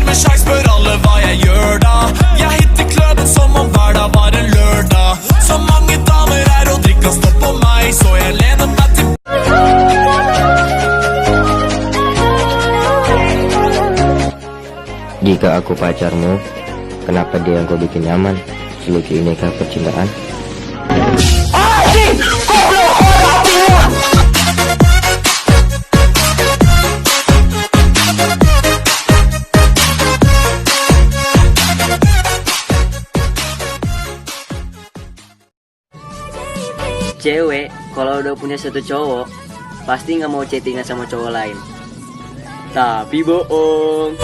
med sjanse, spør alle hva jeg gjør da. Jeg hitter kløben som om hver dag var en lørdag. Så mange damer her og drikker stopp på meg, så jeg lener meg til. Jika aku pacarmu, kenapa dia yang kau bikin nyaman? Selagi ini kah percintaan? Cewek kalau udah punya satu cowok pasti nggak mau chattingan sama cowok lain. Tapi bohong.